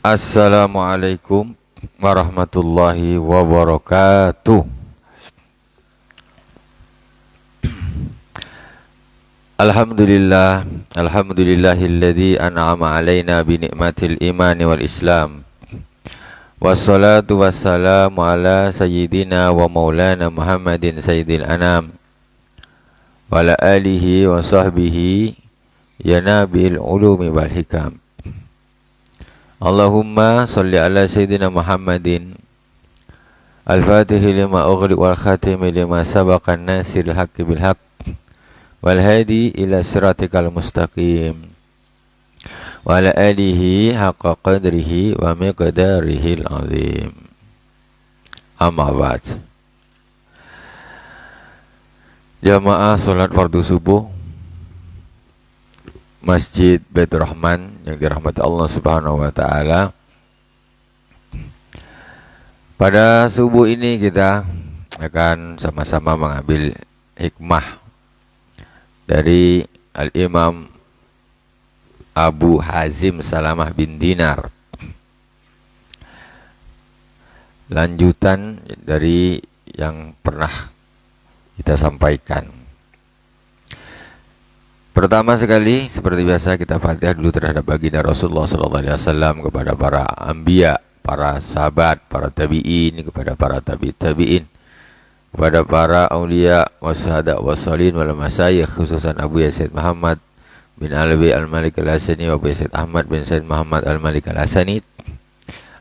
Assalamualaikum warahmatullahi wabarakatuh. Alhamdulillahilladzi an'ama alaina bi ni'matil imani wal islam. Wassalatu wassalamu ala sayyidina wa maulana Muhammadin sayyidil anam wa ala alihi wa sahbihi ya nabil ulumi wal hikam. Allahumma salli ala sayyidina Muhammadin al-fatihi lima ughliq wal khatimi lima sabaqan nasiril haqqi bil haqq wal hadi ila siratikal mustaqim wa ala alihi haqqa qadrihi wa miqdarihil azim. Amma ba'd. Jamaah salat fardu subuh Masjid Baitur Rahman yang dirahmati Allah Subhanahu wa taala. Pada subuh ini kita akan sama-sama mengambil hikmah dari Al-Imam Abu Hazim Salamah bin Dinar. Lanjutan dari yang pernah kita sampaikan. Pertama sekali, seperti biasa kita Fatihah dulu terhadap baginda Rasulullah SAW, kepada para anbiya, para sahabat, para tabi'in, kepada para tabi'in, kepada para aulia, wasyahada, wassalin, wal masyayikh, khususan Abu Yazid Muhammad bin Alwi al-Malik al-Hasani wa Abu Yazid Ahmad bin Said Muhammad al-Malik al-Hasani.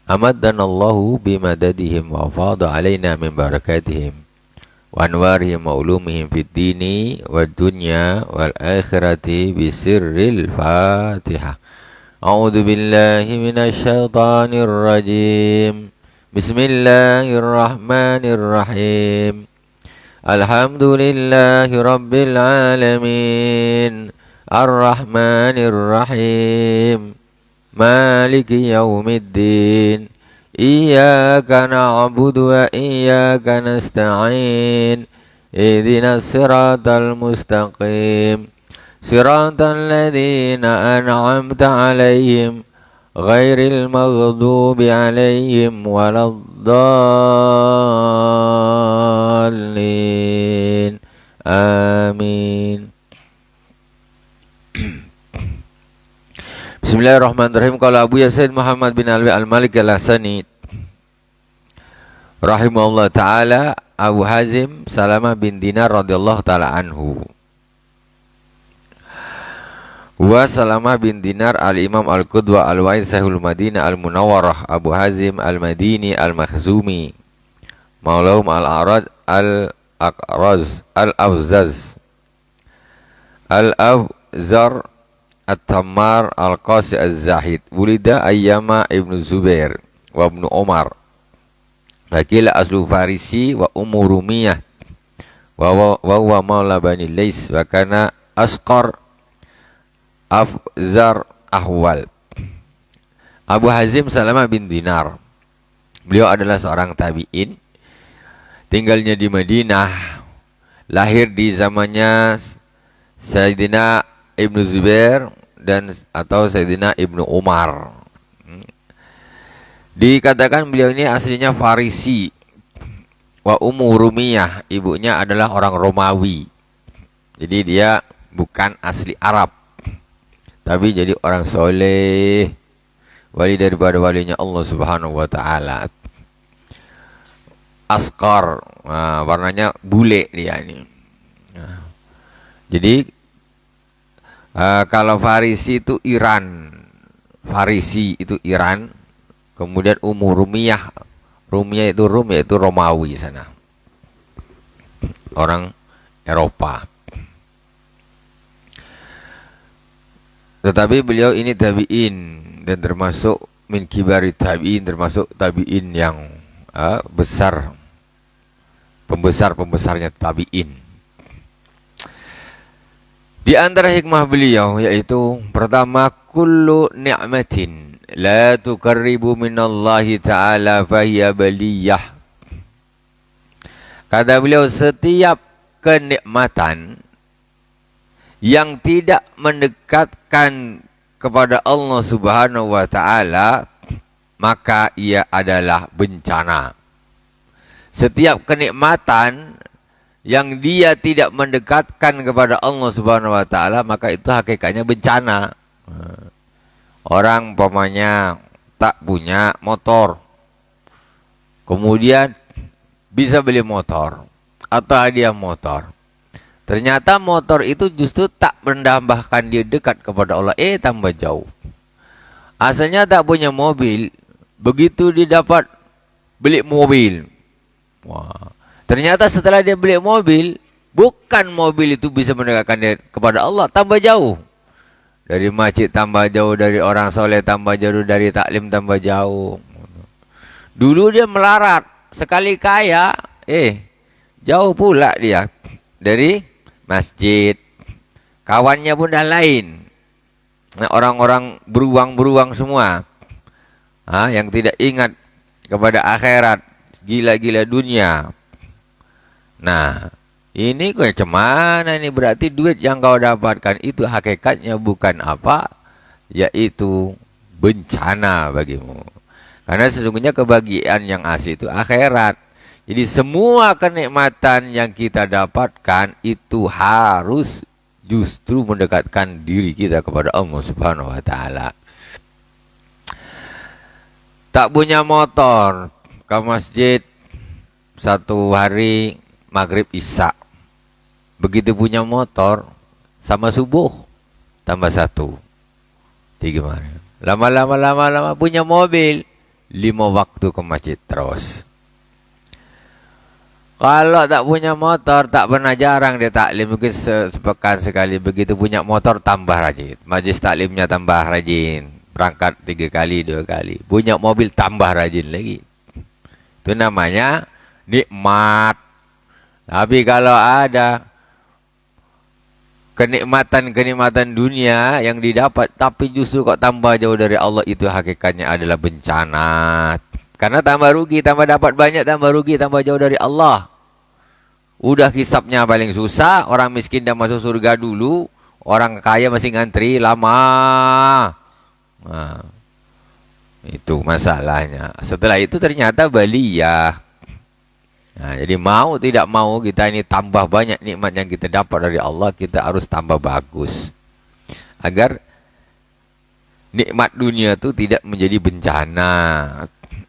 Amaddanallahu bimadadihim wa fadha alaina min barakatihim wa anwarihim wa ulumihim fid dini wad dunya wal akhirati bisirril Fatihah. A'udzu billahi minasy syaithanir rajim. Bismillahirrahmanirrahim. Alhamdulillahi rabbil alamin. Ar-rahmanir rahim. Maliki yaumiddin. Iyyaka na'budu wa iyyaka nasta'in. Ihdinas siratal mustaqim. Siratal ladzina an'amta 'alaihim ghairil maghdubi 'alaihim waladdallin. Amin. Bismillahirrahmanirrahim. Qala Abu Yazid Muhammad bin Alwi al-Malik al-Hasani rahimahullah ta'ala, Abu Hazim Salamah bin Dinar radhiyallahu ta'ala anhu. Wa Salamah bin Dinar al-Imam al-Qudwa al-Waisahul Madinah al-Munawwarah Abu Hazim al-Madini al-Makhzumi Maulahum al-Arad al-Aqraz al-Awzaz al-Awzar At-Tammar al-Qasi az-Zahid. Wulida ayyama Ibnu Zubair wa Ibnu Umar. Wakila aslu Farisi wa Umurumiyah wa huwa maula Bani Lais wa kana asqar afzar ahwal. Abu Hazim Salamah bin Dinar, beliau adalah seorang tabi'in, tinggalnya di Madinah, lahir di zamannya Sayyidina Ibnu Zubair dan atau Sayyidina Ibnu Umar. Dikatakan beliau ini aslinya Farisi. Wa Umurumiyah, ibunya adalah orang Romawi. Jadi dia bukan asli Arab, tapi jadi orang soleh, wali daripada walinya Allah Subhanahu wa taala. Askar, warnanya bule dia ini. Jadi kalau Farisi itu Iran, Farisi itu Iran, kemudian Rumiyah, Rumiyah itu Rum, yaitu Romawi sana, orang Eropa. Tetapi beliau ini tabi'in dan termasuk min kibari tabi'in, termasuk tabi'in yang besar, pembesarnya tabi'in. Di antara hikmah beliau yaitu pertama, kullu ni'matin la tuqarribu minallahi ta'ala fahiya baliyah. Kata beliau, setiap kenikmatan yang tidak mendekatkan kepada Allah Subhanahu wa taala, maka ia adalah bencana. Setiap kenikmatan yang dia tidak mendekatkan kepada Allah Subhanahu wa taala, maka itu hakikatnya bencana. Orang umpamanya tak punya motor, kemudian bisa beli motor atau hadiah motor. Ternyata motor itu justru tak menambahkan dia dekat kepada Allah, tambah jauh. Asalnya tak punya mobil, begitu dia dapat beli mobil. Wah. Ternyata setelah dia beli mobil, bukan mobil itu bisa mendekatkan dia kepada Allah, tambah jauh. Dari masjid tambah jauh, dari orang soleh tambah jauh, dari taklim tambah jauh. Dulu dia melarat, sekali kaya, jauh pula dia dari masjid. Kawannya pun dah lain. Nah, orang-orang beruang-beruang semua. Yang tidak ingat kepada akhirat, gila-gila dunia. Nah, ini macam mana ini? Berarti duit yang kau dapatkan itu hakikatnya bukan apa? Yaitu bencana bagimu. Karena sesungguhnya kebahagiaan yang asli itu akhirat. Jadi semua kenikmatan yang kita dapatkan itu harus justru mendekatkan diri kita kepada Allah Subhanahu wa taala. Tak punya motor, ke masjid satu hari maghrib isya. Begitu punya motor, sama subuh tambah satu. Gimana? Lama-lama punya mobil, 5 waktu ke masjid terus. Kalau tak punya motor, tak pernah, jarang dia taklim, mungkin sepekan sekali. Begitu punya motor, tambah rajin. Majlis taklimnya tambah rajin. Berangkat 3 kali, 2 kali. Punya mobil, tambah rajin lagi. Itu namanya nikmat. Tapi kalau ada kenikmatan-kenikmatan dunia yang didapat, tapi justru kok tambah jauh dari Allah, itu hakikatnya adalah bencana. Karena tambah rugi, tambah dapat banyak, tambah rugi, tambah jauh dari Allah. Udah hisapnya paling susah, orang miskin dah masuk surga dulu, orang kaya masih ngantri lama. Nah, itu masalahnya. Setelah itu ternyata baliyah. Nah, jadi mau tidak mau kita ini tambah banyak nikmat yang kita dapat dari Allah, kita harus tambah bagus. Agar nikmat dunia itu tidak menjadi bencana.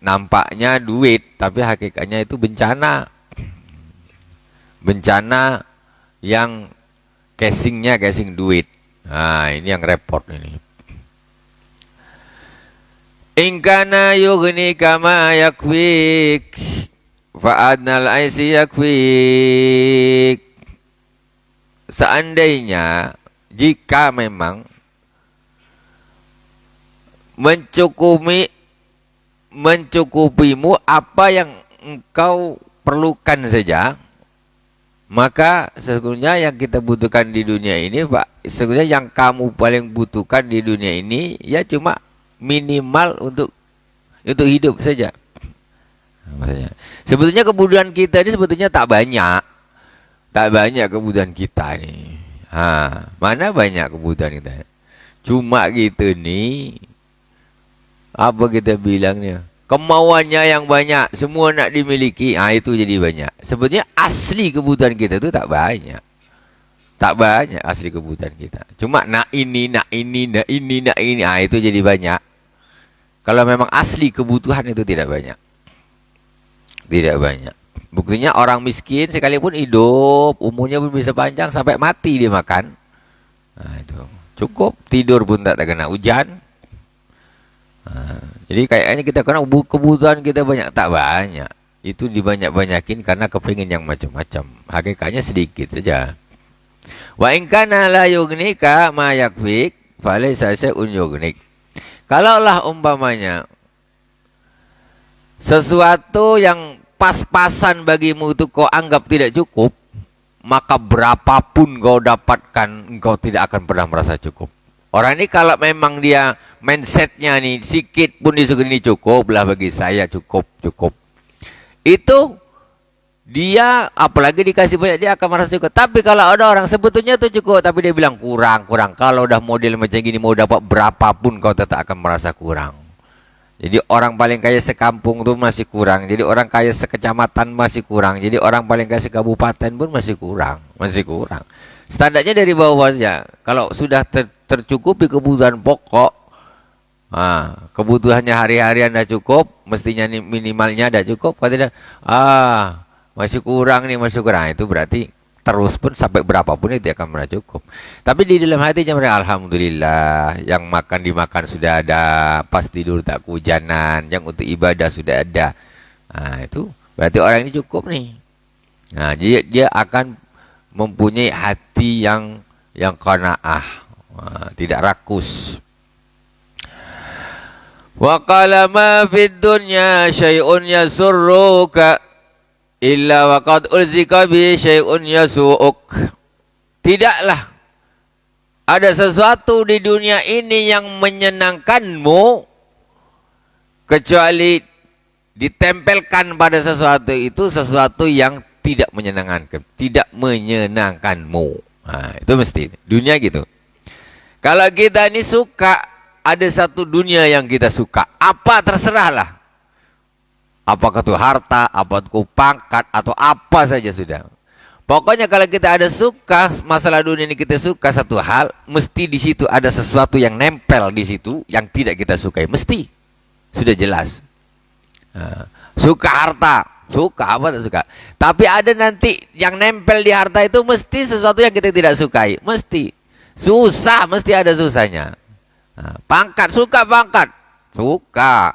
Nampaknya duit, tapi hakikatnya itu bencana. Bencana yang casingnya casing duit. Nah, ini yang repot ini. Ingkana yughni kama yakwik fa'adnal aisi yakwik. Seandainya, jika memang mencukupimu apa yang engkau perlukan saja, maka sesungguhnya yang kita butuhkan di dunia ini, Pak, sesungguhnya yang kamu paling butuhkan di dunia ini ya cuma minimal untuk hidup saja. Maksudnya, sebetulnya kebutuhan kita ini sebetulnya tak banyak. Tak banyak kebutuhan kita nih. Mana banyak kebutuhan kita? Cuma gitu nih. Apa kita bilangnya? Kemauannya yang banyak, semua nak dimiliki, itu jadi banyak. Sebetulnya asli kebutuhan kita itu tak banyak. Tak banyak asli kebutuhan kita. Cuma nak ini, itu jadi banyak. Kalau memang asli kebutuhan itu tidak banyak. Tidak banyak. Buktinya orang miskin sekalipun hidup, umurnya pun bisa panjang sampai mati dia makan. Nah, itu cukup, tidur pun tak terkena hujan. Jadi kayaknya kita kena kebutuhan kita banyak, tak banyak. Itu dibanyak-banyakin karena kepingin yang macam-macam. Hakikatnya sedikit saja. Wa in kana la yughnika ma yakfik falaysa syai'un yughnik. Kalaulah umpamanya sesuatu yang pas-pasan bagimu itu kau anggap tidak cukup, maka berapapun kau dapatkan, engkau tidak akan pernah merasa cukup. Orang ini kalau memang dia mindsetnya nih, sikit pun disuruh ini cukup lah bagi saya, cukup. Itu dia, apalagi dikasih banyak, dia akan merasa cukup. Tapi kalau ada orang sebetulnya itu cukup, tapi dia bilang kurang. Kalau udah model macam gini, mau dapat berapapun kau tetap akan merasa kurang. Jadi orang paling kaya sekampung tuh masih kurang. Jadi orang kaya sekecamatan masih kurang. Jadi orang paling kaya sekabupaten pun masih kurang. Masih kurang. Standarnya dari bawah saja. Kalau sudah tercukupi kebutuhan pokok, kebutuhannya hari-harian udah cukup, mestinya minimalnya udah cukup. Kalau tidak, masih kurang nih, masih kurang. Itu berarti terus pun sampai berapapun itu akan pernah cukup. Tapi di dalam hatinya mereka alhamdulillah, yang makan dimakan sudah ada, pas tidur tak kehujanan, yang untuk ibadah sudah ada. Nah, itu berarti orang ini cukup nih. Nah, dia akan mempunyai hati yang qanaah, tidak rakus. Wa qala ma fid dunya syai'un yasurruka illa waqad ulzika bi syai'un yasu'uk. Tidaklah ada sesuatu di dunia ini yang menyenangkanmu kecuali ditempelkan pada sesuatu itu sesuatu yang tidak menyenangkanmu. Nah, itu mesti dunia gitu. Kalau kita ini suka, ada satu dunia yang kita suka, apa terserahlah. Apakah itu harta, apa itu pangkat, atau apa saja sudah. Pokoknya kalau kita ada suka, masalah dunia ini kita suka satu hal, mesti di situ ada sesuatu yang nempel di situ yang tidak kita sukai. Mesti. Sudah jelas. Suka harta, suka apa tak suka. Tapi ada nanti yang nempel di harta itu mesti sesuatu yang kita tidak sukai. Mesti. Susah, mesti ada susahnya. Pangkat, suka pangkat. Suka.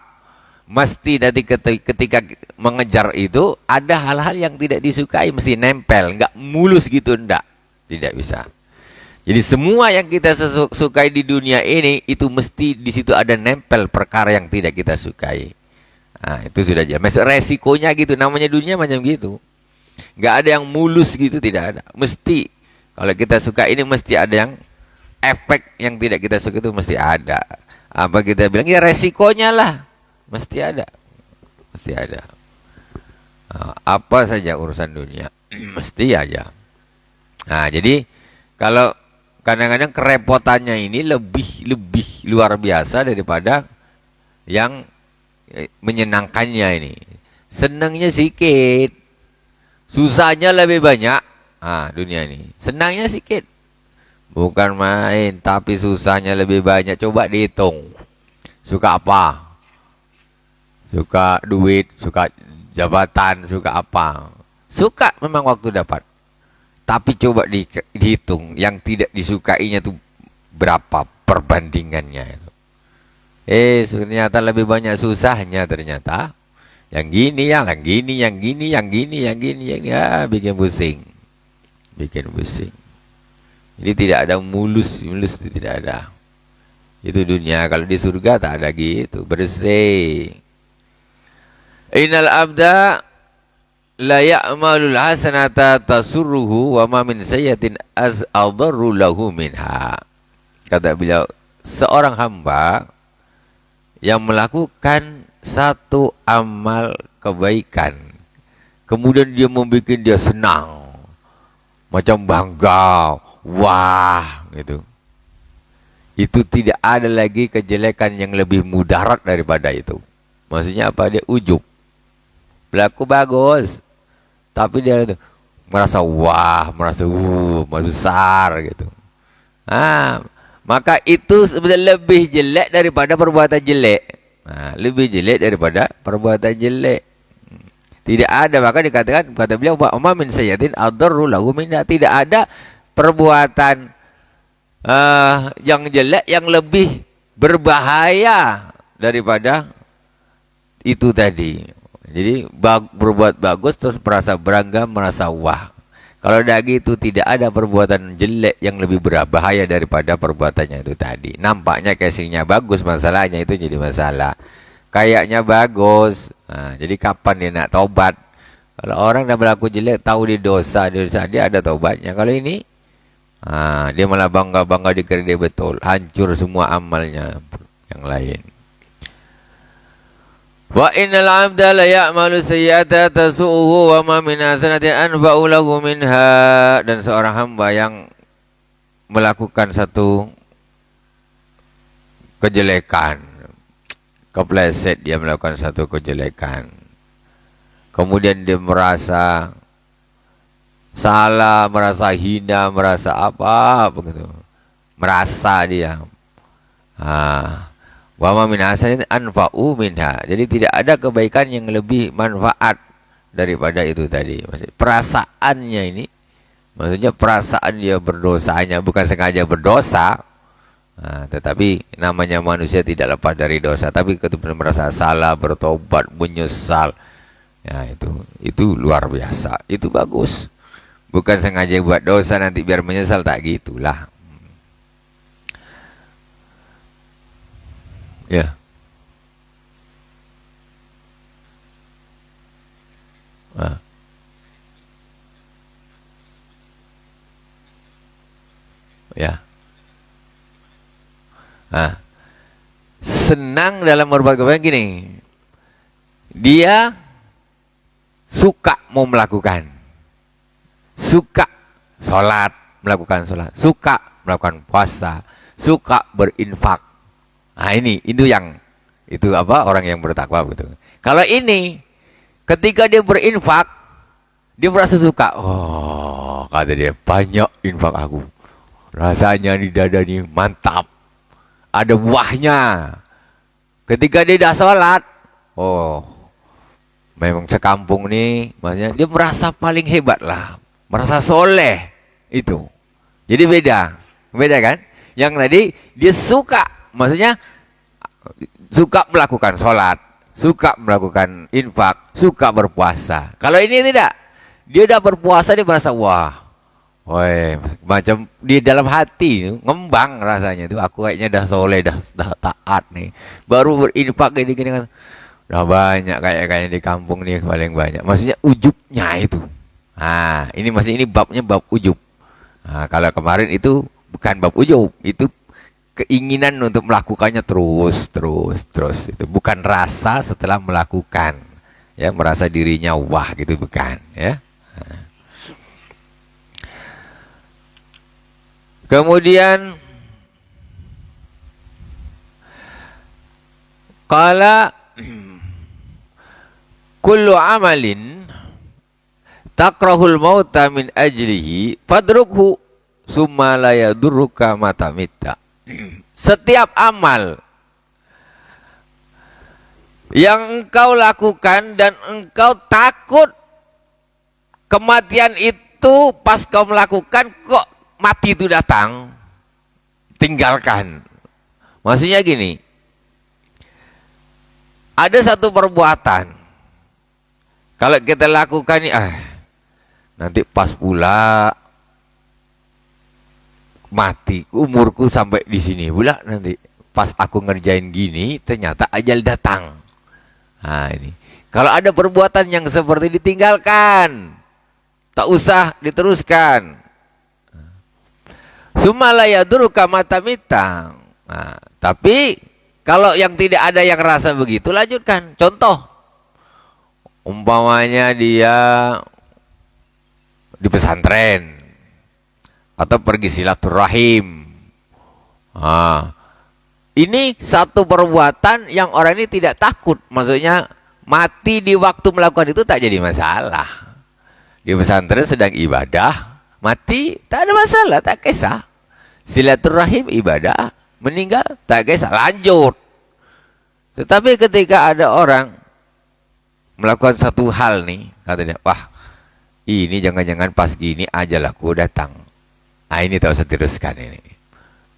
Mesti nanti ketika mengejar itu ada hal-hal yang tidak disukai, mesti nempel, nggak mulus gitu, tidak bisa. Jadi semua yang kita sukai di dunia ini itu mesti di situ ada nempel perkara yang tidak kita sukai. Nah, itu sudah jelas. Resikonya gitu, namanya dunia macam gitu. Nggak ada yang mulus gitu, tidak ada. Mesti kalau kita suka ini mesti ada yang efek yang tidak kita suka itu mesti ada. Apa kita bilang ya resikonya lah. Mesti ada. Mesti ada. Apa saja urusan dunia. Mesti aja. Nah, jadi kalau kadang-kadang kerepotannya ini lebih luar biasa daripada yang menyenangkannya ini. Senangnya sedikit. Susahnya lebih banyak. Dunia ini. Senangnya sedikit. Bukan main, tapi susahnya lebih banyak. Coba dihitung. Suka apa? Suka duit, suka jabatan, suka apa. Suka memang waktu dapat. Tapi coba dihitung yang tidak disukainya itu berapa perbandingannya itu. Ternyata lebih banyak susahnya ternyata. Yang gini, yang gini. Bikin pusing. Bikin pusing. Jadi tidak ada mulus itu tidak ada. Itu dunia. Kalau di surga tak ada gitu, bersih. Innal abda la ya'malul hasanata tasurruhu wa ma min sayyatin az'adarru lahu minha. Kata beliau, seorang hamba yang melakukan satu amal kebaikan, kemudian dia membuat dia senang, macam bangga, wah, gitu. Itu tidak ada lagi kejelekan yang lebih mudarat daripada itu. Maksudnya apa? Dia ujub. Berlaku bagus, tapi dia itu merasa wah, merasa besar gitu. Maka itu sebenarnya lebih jelek daripada perbuatan jelek. Lebih jelek daripada perbuatan jelek. Tidak ada, maka dikatakan, kata beliau, ma min sayyatin adarru lahu minha. Tidak ada perbuatan yang jelek yang lebih berbahaya daripada itu tadi. Jadi berbuat bagus terus merasa berangga, merasa wah. Kalau dah gitu tidak ada perbuatan jelek yang lebih berbahaya daripada perbuatannya itu tadi. Nampaknya casingnya bagus, masalahnya itu jadi masalah. Kayaknya bagus. Jadi kapan dia nak tobat? Kalau orang dah berlaku jelek, tahu dia dosa dia ada tobatnya. Kalau ini dia malah bangga dikira dia betul, hancur semua amalnya yang lain. Wa innal 'abda la ya'malu sayyi'atan tasu'uhu wa ma min hasanatin anfa'u lahu minha. Dan seorang hamba yang melakukan satu kejelekan, kepleset dia melakukan satu kejelekan. Kemudian dia merasa salah, merasa hina, merasa apa begitu. Merasa dia. Wa ma min hasanin anfa'u minha. Jadi tidak ada kebaikan yang lebih manfaat daripada itu tadi. Maksudnya perasaannya ini, maksudnya perasaan dia berdosanya, bukan sengaja berdosa. Tetapi namanya manusia tidak lepas dari dosa. Tapi ketika merasa salah, bertobat, menyesal, ya itu luar biasa. Itu bagus. Bukan sengaja buat dosa nanti biar menyesal, tak gitulah. Ya. Ya. Senang dalam berbuat kebaikan gini. Dia suka mau melakukan. Suka sholat, melakukan sholat. Suka melakukan puasa. Suka berinfak. Itu apa? Orang yang bertakwa betul. Kalau ini, ketika dia berinfak, dia merasa suka. Oh, kata dia, banyak infak aku. Rasanya di dada ini mantap. Ada buahnya. Ketika dia dah sholat, oh, memang sekampung nih, maksudnya dia merasa paling hebat lah. Merasa soleh. Itu. Jadi beda. Beda kan? Yang tadi, dia suka. Maksudnya, suka melakukan sholat. Suka melakukan infak. Suka berpuasa. Kalau ini tidak. Dia udah berpuasa, dia merasa, wah. Woi, macam di dalam hati ngembang rasanya itu. Aku kayaknya dah soleh, dah taat nih. Baru berinfak gini-gini kan. Udah banyak kayaknya di kampung nih paling banyak. Maksudnya ujubnya itu. Ini babnya bab ujub. Kalau kemarin itu bukan bab ujub, itu keinginan untuk melakukannya terus. Itu bukan rasa setelah melakukan. Ya, merasa dirinya wah gitu bukan, ya. Kemudian qala kullu amalin takrahul mauta min ajlihi fadrukhu summa la yadurruka mata mitta. Setiap amal yang engkau lakukan dan engkau takut kematian itu pas kau melakukan kok mati itu datang, tinggalkan. Maksudnya gini, ada satu perbuatan kalau kita lakukan ini, nanti pas pula mati, umurku sampai di sini pula, nanti pas aku ngerjain gini ternyata ajal datang. Ini kalau ada perbuatan yang seperti ditinggalkan, tak usah diteruskan. Summa la yadurruka mata mitta. Tapi kalau yang tidak ada yang rasa begitu, lanjutkan. Contoh, umpamanya dia di pesantren atau pergi silaturahim. Ini satu perbuatan yang orang ini tidak takut. Maksudnya mati di waktu melakukan itu tak jadi masalah. Di pesantren sedang ibadah, mati tak ada masalah, tak kisah. Silaturahim ibadah, meninggal tak kisah, lanjut. Tetapi ketika ada orang melakukan satu hal nih, katanya, wah ini jangan-jangan pas gini ajalku datang. Ini tak usah teruskan ini.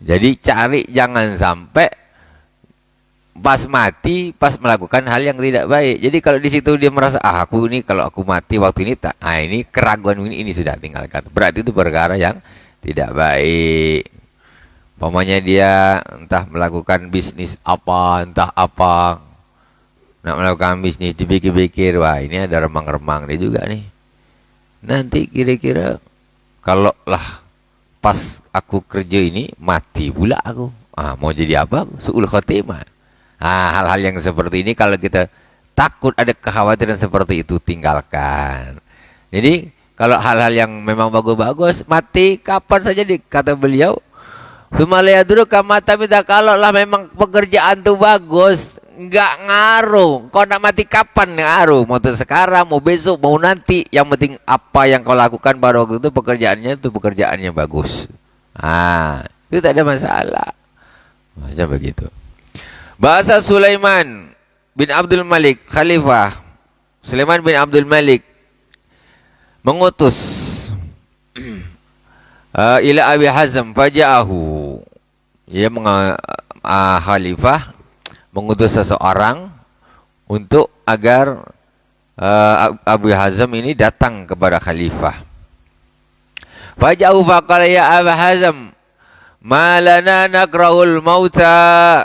Jadi cari jangan sampai pas mati, pas melakukan hal yang tidak baik. Jadi kalau di situ dia merasa, aku ini kalau aku mati waktu ini tak, ini keraguan ini sudah tinggalkan. Berarti itu perkara yang tidak baik. Pokoknya dia entah melakukan bisnis apa, entah apa, nak melakukan bisnis, dipikir-pikir, wah ini ada remang-remang dia juga nih. Nanti kira-kira kalau lah pas aku kerja ini mati pula aku, mau jadi apa? Su'ul khotimah. Hal-hal yang seperti ini kalau kita takut ada kekhawatiran seperti itu, tinggalkan. Jadi kalau hal-hal yang memang bagus-bagus, mati kapan saja, kata beliau, Sumalaya dulu kamata minta, kalau lah memang pekerjaan tuh bagus, nggak ngaruh. Kau nak mati kapan ngaruh? Mau sekarang, mau besok, mau nanti. Yang penting apa yang kau lakukan pada waktu itu pekerjaannya bagus. Itu tak ada masalah. Macam begitu. Bahasa Sulaiman bin Abdul Malik, Khalifah Sulaiman bin Abdul Malik mengutus ila Abi Hazm faja'ahu. Ia khalifah mengutus seseorang untuk agar Abu Hazm ini datang kepada khalifah. Faja'ahu faqala ya Abu Hazm ma lana nakrahul mauta.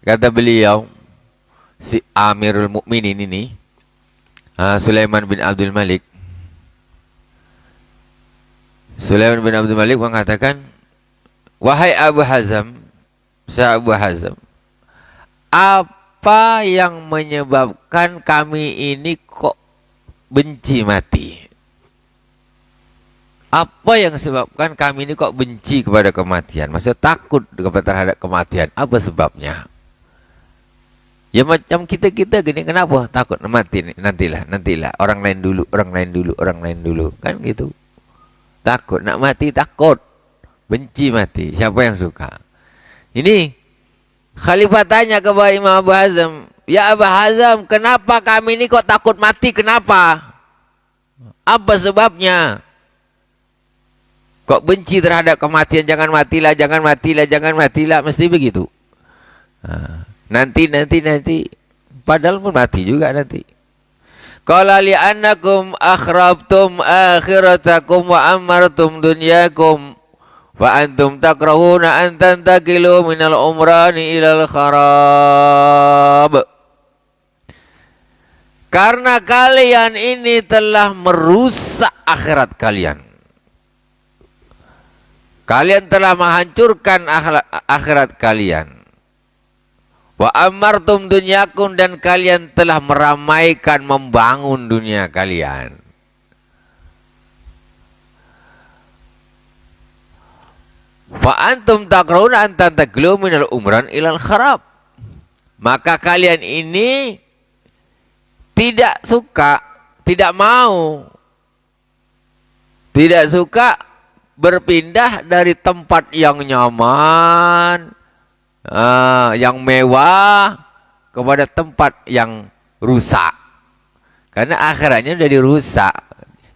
Kata beliau, si Amirul Mukminin ini, Sulaiman bin Abdul Malik. Sulaiman bin Abdul Malik mengatakan, wahai Abu Hazm, saya Abu Hazm, apa yang menyebabkan kami ini kok benci mati? Apa yang sebabkan kami ini kok benci kepada kematian? Maksudnya takut terhadap kematian. Apa sebabnya? Ya macam kita gini, kenapa takut mati? Nantilah. Orang lain dulu. Kan gitu. Takut, nak mati takut. Benci mati. Siapa yang suka? Ini khalifah tanya kepada Imam Abu Hazm, ya Abu Hazm, kenapa kami ini kok takut mati? Kenapa? Apa sebabnya? Kok benci terhadap kematian? Jangan matilah. Mesti begitu. Nanti. Padahal pun mati juga nanti. Qala li'annakum akhrabtum akhiratakum wa amartum dunyakum wa antum takrahuna an tantakilu minal umrani ilal kharab. Karena kalian ini telah merusak akhirat kalian. Kalian telah menghancurkan akhirat kalian. Wa amartum dunyakum, dan kalian telah meramaikan, membangun dunia kalian. Fa antum takrahuna an tantakilu minal umran ilal kharab. Maka kalian ini tidak suka, tidak suka berpindah dari tempat yang nyaman, yang mewah, kepada tempat yang rusak. Karena akhiratnya sudah dirusak.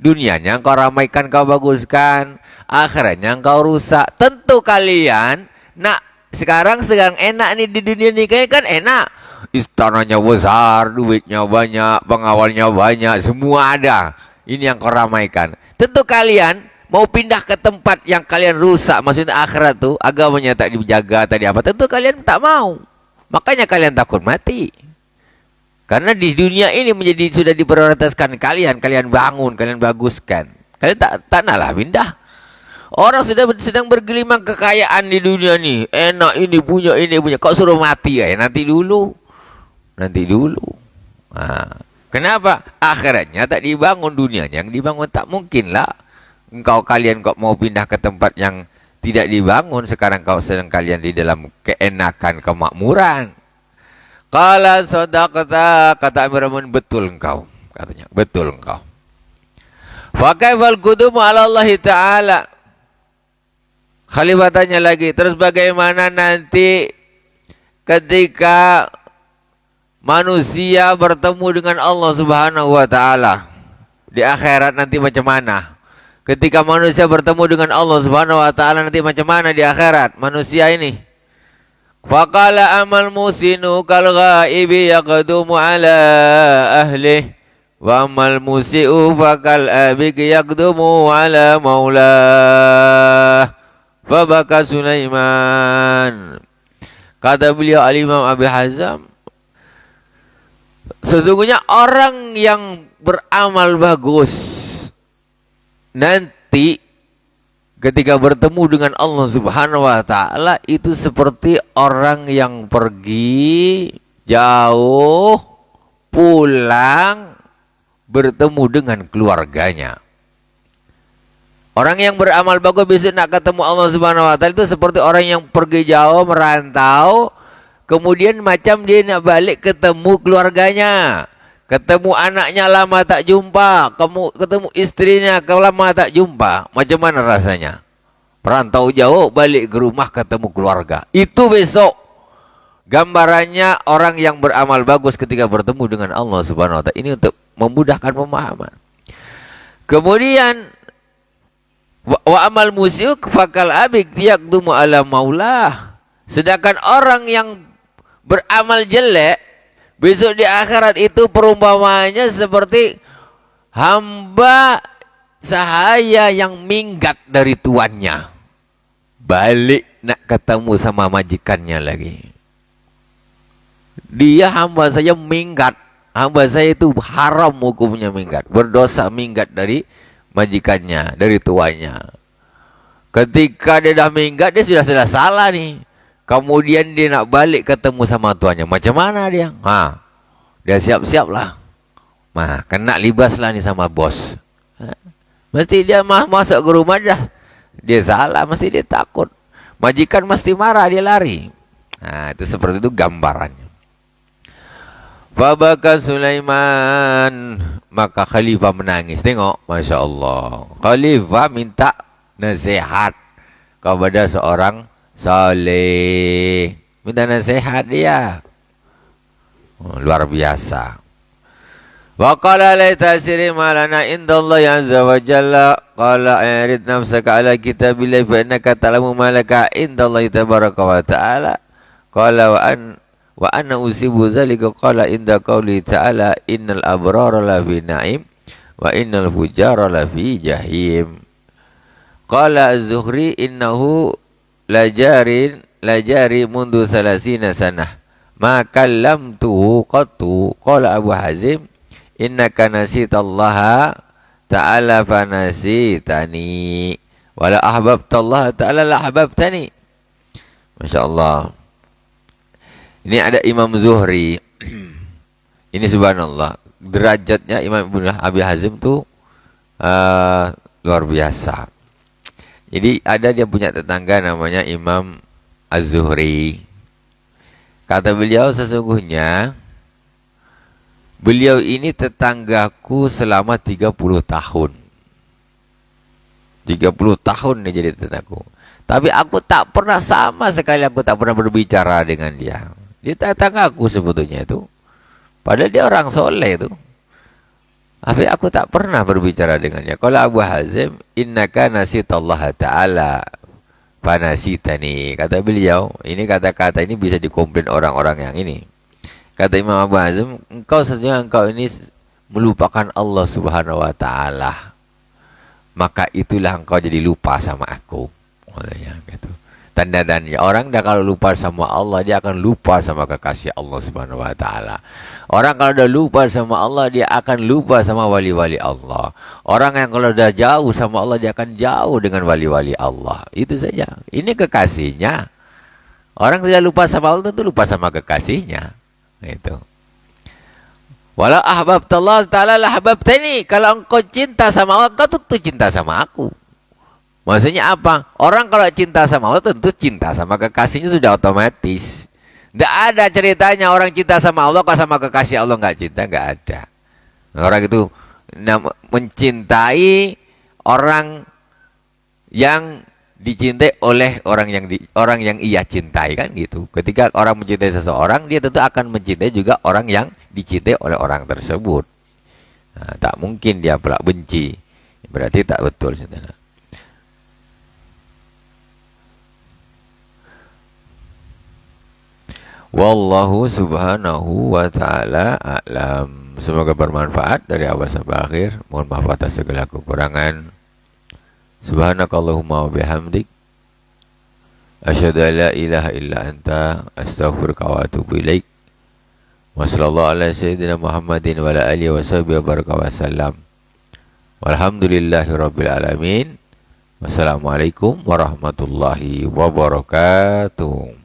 Dunianya kau ramaikan, kau baguskan, akhiratnya kau rusak. Tentu kalian sekarang enak nih di dunia nih, kayak kan enak. Istananya besar, duitnya banyak, pengawalnya banyak, semua ada. Ini yang kau ramaikan. Tentu kalian mau pindah ke tempat yang kalian rusak, maksudnya akhirat tuh, agamanya tak dijaga, tadi apa, tentu kalian tak mau. Makanya kalian takut mati. Karena di dunia ini sudah diprioritaskan kalian bangun, kalian baguskan. Kalian tak naklah pindah. Orang sedang bergelimang kekayaan di dunia nih, enak ini punya, kau suruh mati ya, nanti dulu. Kenapa? Akhiratnya tak dibangun, dunianya yang dibangun, tak mungkin lah. Kalian kok mau pindah ke tempat yang tidak dibangun, sekarang kalian di dalam keenakan, kemakmuran. Qala sadaqta, kata Amirul Mukminin, betul engkau, katanya, betul engkau. Fa kaifal qudumu ala Allah Ta'ala. Khalifah tanya lagi, terus bagaimana nanti ketika manusia bertemu dengan Allah Subhanahu wa Ta'ala di akhirat, nanti macam mana? Ketika manusia bertemu dengan Allah Subhanahu wa Ta'ala nanti macam mana di akhirat manusia ini? Faqala amal musinu kal ghaibi yaqdumu ala ahli wa amal musiu faqal abik yaqdumu ala maulah. Fabaka Sulaiman. Kata beliau Al-Imam Abi Hazm, sesungguhnya orang yang beramal bagus nanti ketika bertemu dengan Allah Subhanahu wa Ta'ala itu seperti orang yang pergi jauh, pulang, bertemu dengan keluarganya. Orang yang beramal bagus besok nak ketemu Allah Subhanahu wa Ta'ala itu seperti orang yang pergi jauh, merantau, Kemudian macam dia nak balik ketemu keluarganya. Ketemu anaknya lama tak jumpa. Ketemu istrinya lama tak jumpa. Macam mana rasanya? Perantau jauh balik ke rumah ketemu keluarga. Itu besok. Gambarannya orang yang beramal bagus ketika bertemu dengan Allah Subhanahu wa ta'ala. Ini untuk memudahkan pemahaman. Kemudian wa amal musyuk fakal abik yaqdumu ala maulah. Sedangkan orang yang beramal jelek besok di akhirat itu perumpamaannya seperti hamba sahaya yang minggat dari tuannya. Balik nak ketemu sama majikannya lagi. Dia hamba saya minggat. Hamba saya itu haram hukumnya minggat. Berdosa minggat dari majikannya, dari tuannya. Ketika dia dah minggat, dia sudah salah nih. Kemudian dia nak balik ketemu sama tuannya. Macam mana dia? Dia siap-siap lah. Kena libas lah nih sama bos. Mesti dia masuk ke rumah dah. Dia salah, mesti dia takut. Majikan mesti marah, dia lari. Itu seperti itu gambarannya. Fabaka Sulaiman, maka khalifah menangis. Tengok, Masya Allah. Khalifah minta nasihat kepada seorang saleh. Minta nasihat dia. Luar biasa. Wa qala la tasiri malana indallahi azza wa jalla qala arid nafsaka ala kitabillahi fa innaka ta'lamu ma laka indallahi tabaraka wa ta'ala qala wa anna usibu zalika qala inda qauli ta'ala innal abrara la fi na'im wa innal fujara la fi jahim. Qala az-Zuhri innahu lajari mundu salasina sanah ma kallamtuhu qattu. Qala Abu Hazim innaka nasitallaha ta'ala fanasitani wala ahbabtallaha ta'ala la ahbabtani. Masya Allah. Ini ada Imam Zuhri. Ini subhanallah. Derajatnya Imam Ibn Abi Hazim tuh luar biasa. Jadi ada dia punya tetangga namanya Imam Az-Zuhri. Kata beliau, sesungguhnya beliau ini tetanggaku selama 30 tahun. 30 tahun dia jadi tetanggaku. Tapi aku tak pernah sama sekali, aku tak pernah berbicara dengan dia. Dia tetanggaku sebetulnya itu. Padahal dia orang soleh itu. Tapi aku tak pernah berbicara dengan dia. Kalau Abu Hazim, innaka nasitallaha ta'ala fanasitani. Kata beliau, ini kata-kata ini bisa dikomplain orang-orang yang ini. Kata Imam Abu Hazim, sesungguhnya engkau ini melupakan Allah Subhanahu wa ta'ala. Maka itulah engkau jadi lupa sama aku. Gitu. Tanda-tandanya orang dah kalau lupa sama Allah, dia akan lupa sama kekasih Allah Subhanahu wa ta'ala. Orang kalau dah lupa sama Allah, dia akan lupa sama wali-wali Allah. Orang yang kalau dah jauh sama Allah, dia akan jauh dengan wali-wali Allah. Itu saja. Ini kekasihnya. Orang sudah lupa sama Allah, tentu lupa sama kekasihnya. Itu. Walau ahbabtallah ta'ala la ahbabtani. Kalau engkau cinta sama Allah, engkau tentu cinta sama aku. Maksudnya apa? Orang kalau cinta sama Allah tentu cinta sama kekasihnya sudah otomatis. Tidak ada ceritanya orang cinta sama Allah kok sama kekasih Allah nggak cinta, nggak ada. Orang itu mencintai orang yang dicintai oleh orang yang ia cintai, kan gitu. Ketika orang mencintai seseorang, dia tentu akan mencintai juga orang yang dicintai oleh orang tersebut. Tak mungkin dia pula benci. Berarti tak betul, saudara. Wallahu subhanahu wa ta'ala a'lam. Semoga bermanfaat dari awal sampai akhir. Mohon maaf atas segala kekurangan. Subhanakallahumma wa bihamdik asyhadu an la ilaha illa anta astaghfiruka wa atubu ilaik. Wa sallallahu ala sayyidina Muhammadin wa ala alihi wa sahbihi wa baraka wa sallam. Walhamdulillahi rabbil alamin. Wassalamualaikum warahmatullahi wabarakatuh.